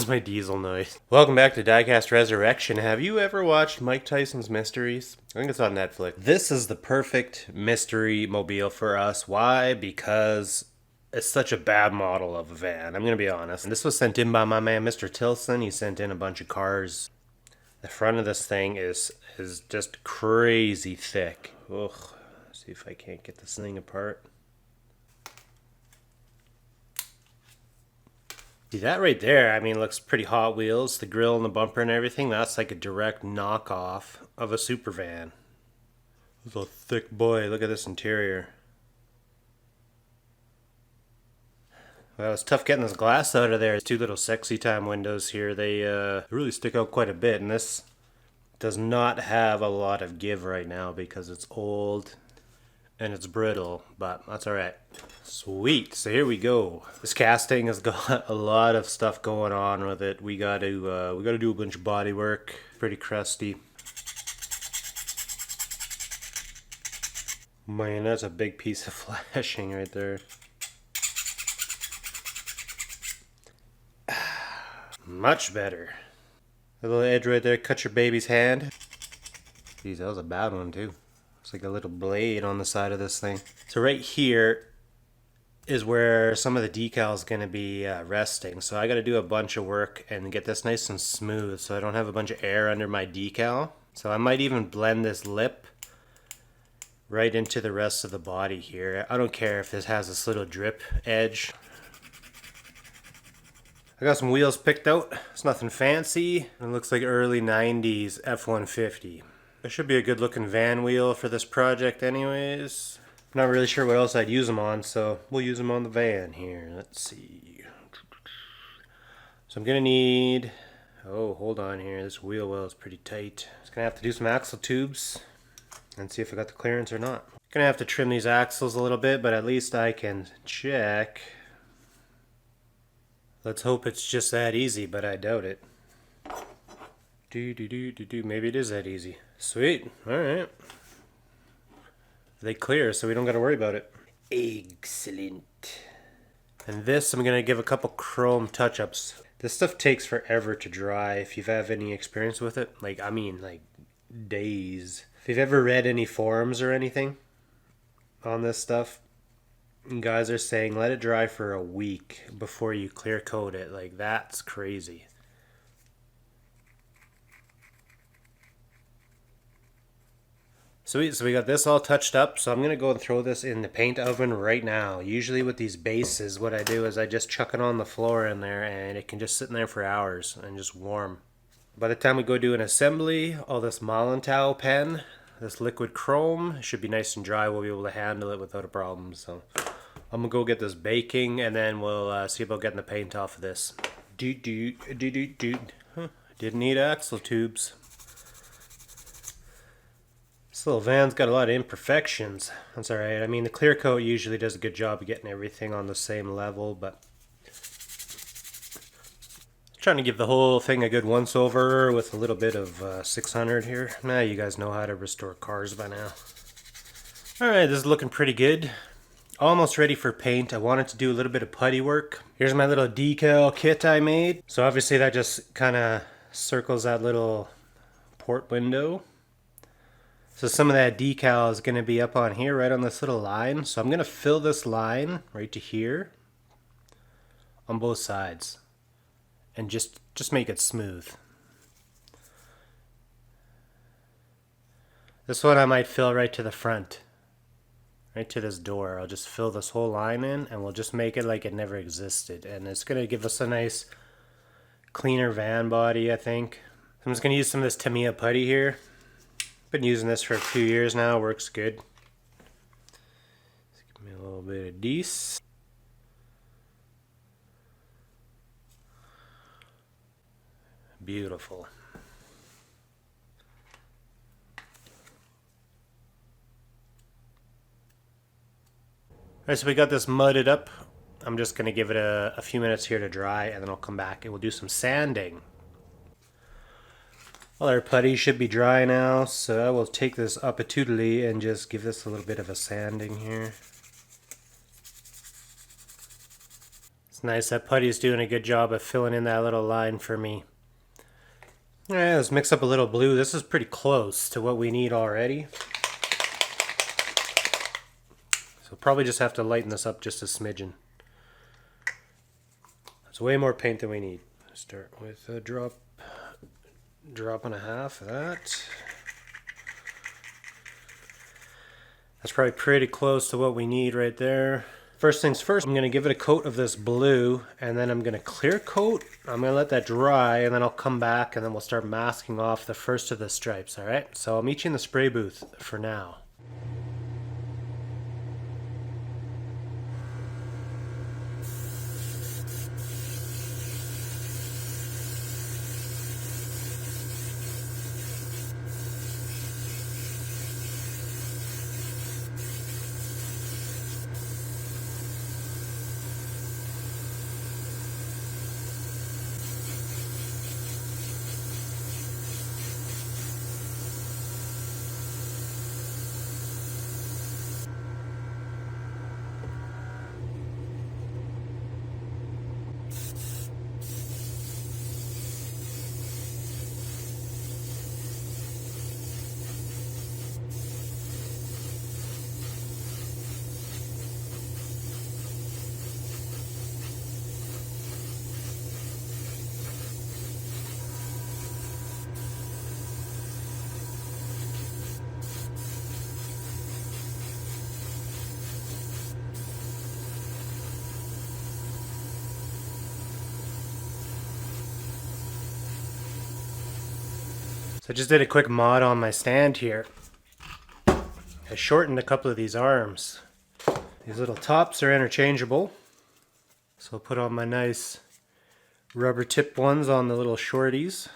is my diesel noise. Welcome back to Diecast Resurrection. Have you ever watched Mike Tyson's Mysteries? I think it's on Netflix. This is the perfect mystery mobile for us. Why? Because it's such a bad model of a van. I'm going to be honest. And this was sent in by my man, Mr. Tilson. He sent in a bunch of cars. The front of this thing is just crazy thick. Ugh. See if I can't get this thing apart. See, that right there, I mean, looks pretty Hot Wheels. The grill and the bumper and everything, that's like a direct knockoff of a super van. It's a thick boy. Look at this interior. Well, it's tough getting this glass out of there. Two little sexy time windows here. They really stick out quite a bit. And this does not have a lot of give right now because it's old and it's brittle, but that's alright. Sweet, so here we go. This casting has got a lot of stuff going on with it. We gotta do a bunch of body work. Pretty crusty. Man, that's a big piece of flashing right there. Much better. A little edge right there, cut your baby's hand. Jeez, that was a bad one too. It's like a little blade on the side of this thing. So right here is where some of the decals is going to be resting. So I got to do a bunch of work and get this nice and smooth so I don't have a bunch of air under my decal. So I might even blend this lip right into the rest of the body here. I don't care if this has this little drip edge. I got some wheels picked out. It's nothing fancy. It looks like early 90s F-150. It should be a good looking van wheel for this project anyways. I'm not really sure what else I'd use them on, so we'll use them on the van here. Let's see. So I'm gonna need, oh, hold on here. This wheel well is pretty tight. Just gonna have to do some axle tubes and see if I got the clearance or not. Gonna have to trim these axles a little bit, but at least I can check. Let's hope it's just that easy, but I doubt it. Maybe it is that easy. Sweet. Alright. They clear, so we don't got to worry about it. Excellent. And this, I'm going to give a couple chrome touch-ups. This stuff takes forever to dry if you've had any experience with it. Like days. If you've ever read any forums or anything on this stuff, guys are saying let it dry for a week before you clear coat it. Like, that's crazy. Sweet, so we got this all touched up, so I'm going to go and throw this in the paint oven right now. Usually with these bases, what I do is I just chuck it on the floor in there and it can just sit in there for hours and just warm. By the time we go do an assembly, all this Mollentow pen, this liquid chrome, should be nice and dry. We'll be able to handle it without a problem. So I'm going to go get this baking and then we'll see about getting the paint off of this. Huh. Didn't need axle tubes. This little van's got a lot of imperfections. That's alright. I mean, the clear coat usually does a good job of getting everything on the same level, but trying to give the whole thing a good once over with a little bit of 600 here. Now you guys know how to restore cars by now. Alright, this is looking pretty good. Almost ready for paint. I wanted to do a little bit of putty work. Here's my little decal kit I made. So obviously that just kind of circles that little port window. So some of that decal is going to be up on here, right on this little line. So I'm going to fill this line right to here on both sides and just make it smooth. This one I might fill right to the front, right to this door. I'll just fill this whole line in and we'll just make it like it never existed. And it's going to give us a nice cleaner van body, I think. I'm just going to use some of this Tamiya putty here. Been using this for a few years now. Works good. Just give me a little bit of Dece. Beautiful. Alright, so we got this mudded up. I'm just going to give it a few minutes here to dry and then I'll come back and we'll do some sanding. Well, our putty should be dry now, so I will take this opportunity and just give this a little bit of a sanding here. It's nice, that putty's doing a good job of filling in that little line for me. Alright, let's mix up a little blue. This is pretty close to what we need already. So probably just have to lighten this up just a smidgen. That's way more paint than we need. Start with a drop and a half of that. That's probably pretty close to what we need right there. First things first, I'm going to give it a coat of this blue, and then I'm going to clear coat. I'm going to let that dry, and then I'll come back, and then we'll start masking off the first of the stripes, alright? So I'll meet you in the spray booth for now. So I just did a quick mod on my stand here. I shortened a couple of these arms. These little tops are interchangeable. So I'll put on my nice rubber tip ones on the little shorties.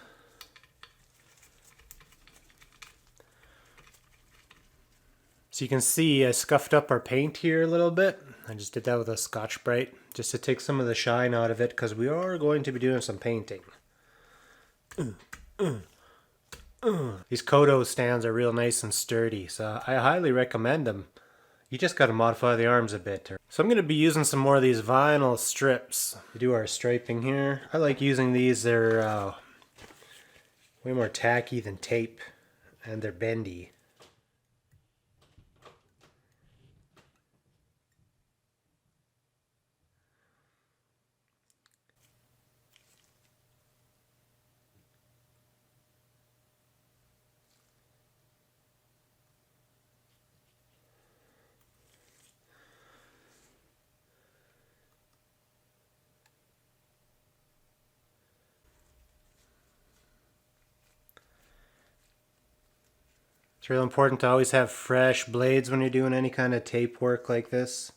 So you can see I scuffed up our paint here a little bit. I just did that with a Scotch-Brite just to take some of the shine out of it because we are going to be doing some painting. These Kodo stands are real nice and sturdy, so I highly recommend them. You just got to modify the arms a bit. So I'm going to be using some more of these vinyl strips to do our striping here. I like using these. They're way more tacky than tape, and they're bendy. It's real important to always have fresh blades when you're doing any kind of tape work like this.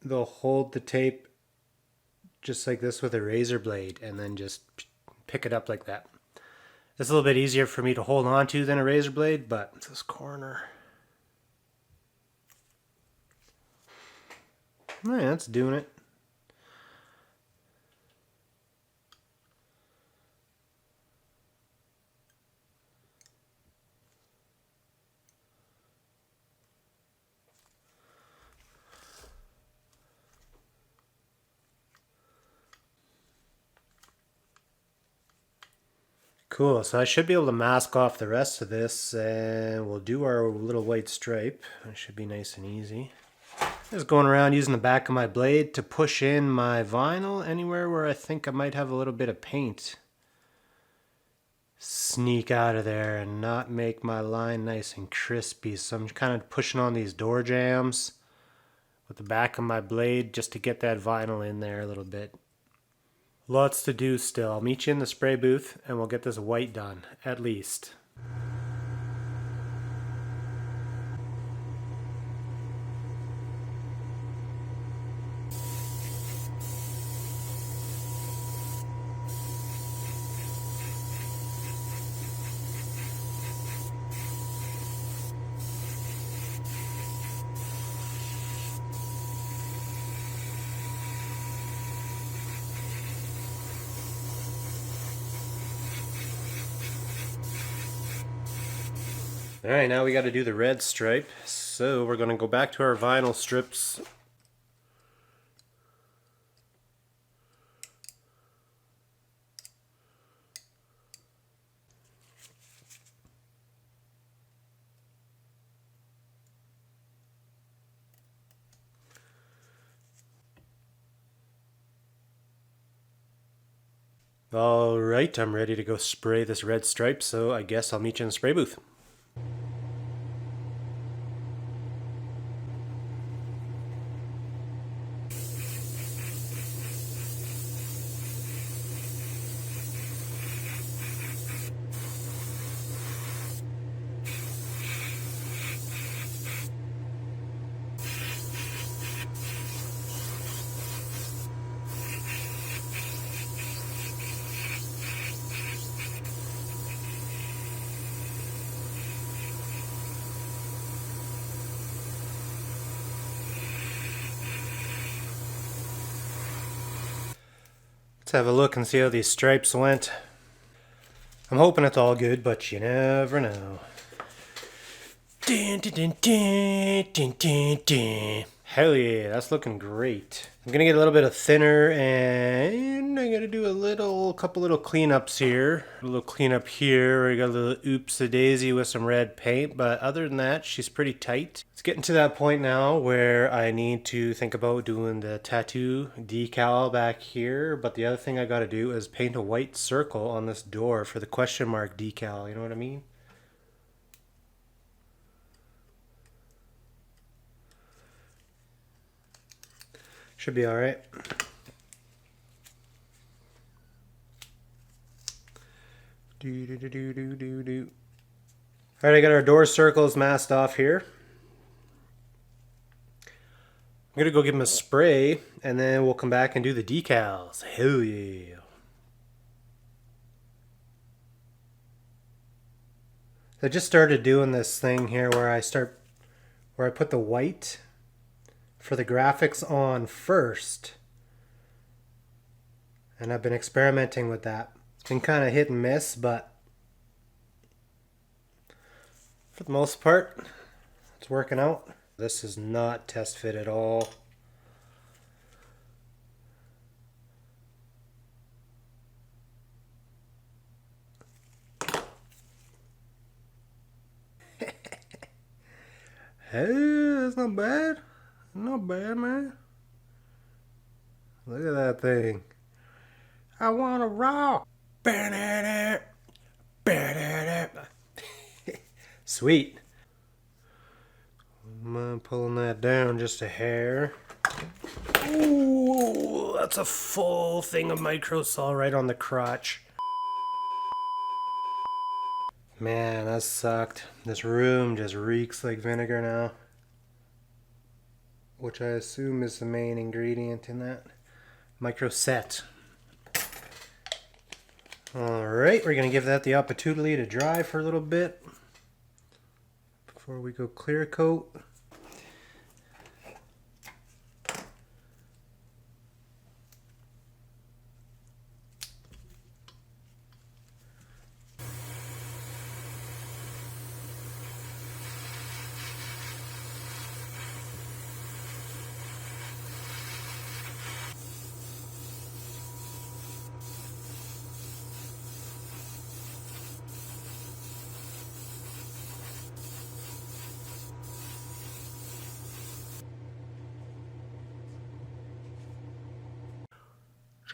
They'll hold the tape just like this with a razor blade and then just pick it up like that. It's a little bit easier for me to hold on to than a razor blade, but this corner. Alright, that's doing it. Cool, so I should be able to mask off the rest of this and we'll do our little white stripe. It should be nice and easy. Just going around using the back of my blade to push in my vinyl anywhere where I think I might have a little bit of paint sneak out of there and not make my line nice and crispy. So I'm kind of pushing on these door jambs with the back of my blade just to get that vinyl in there a little bit. Lots to do still. I'll meet you in the spray booth and we'll get this white done, at least. Alright, now we got to do the red stripe. So we're going to go back to our vinyl strips. Alright, I'm ready to go spray this red stripe, so I guess I'll meet you in the spray booth. Let's have a look and see how these stripes went. I'm hoping it's all good, but you never know. Dun, dun, dun, dun, dun, dun, dun. Hell yeah, that's looking great. I'm gonna get a little bit of thinner, and I'm gonna do a couple little cleanups here. A little cleanup here. We got a little oops-a-daisy with some red paint, but other than that, she's pretty tight. It's getting to that point now where I need to think about doing the tattoo decal back here, but the other thing I gotta do is paint a white circle on this door for the question mark decal, you know what I mean? Should be alright. Alright, I got our door circles masked off here. I'm gonna go give them a spray, and then we'll come back and do the decals. Hell yeah. I just started doing this thing here where I put the white for the graphics on first, and I've been experimenting with that. It's been kind of hit and miss, but for the most part it's working out. This is not test fit at all. Hey, that's not bad. Not bad, man. Look at that thing. I want to rock. Sweet. I'm pulling that down just a hair. Ooh, that's a full thing of microsol right on the crotch. Man, that sucked. This room just reeks like vinegar now, which I assume is the main ingredient in that microset. Alright, we're going to give that the opportunity to dry for a little bit before we go clear coat.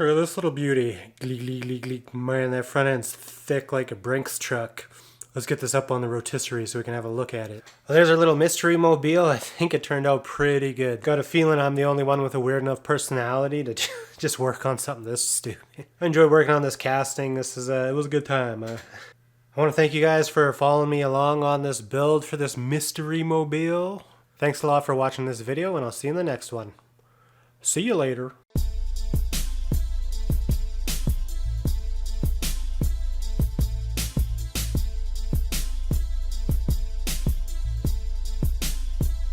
Look at this little beauty. Gleek, gleek, gleek, gleek. Man, that front end's thick like a Brinks truck. Let's get this up on the rotisserie so we can have a look at it. Well, there's our little mystery mobile. I think it turned out pretty good. Got a feeling I'm the only one with a weird enough personality to just work on something this stupid. I enjoyed working on this casting. It was a good time. I want to thank you guys for following me along on this build for this mystery mobile. Thanks a lot for watching this video, and I'll see you in the next one. See you later.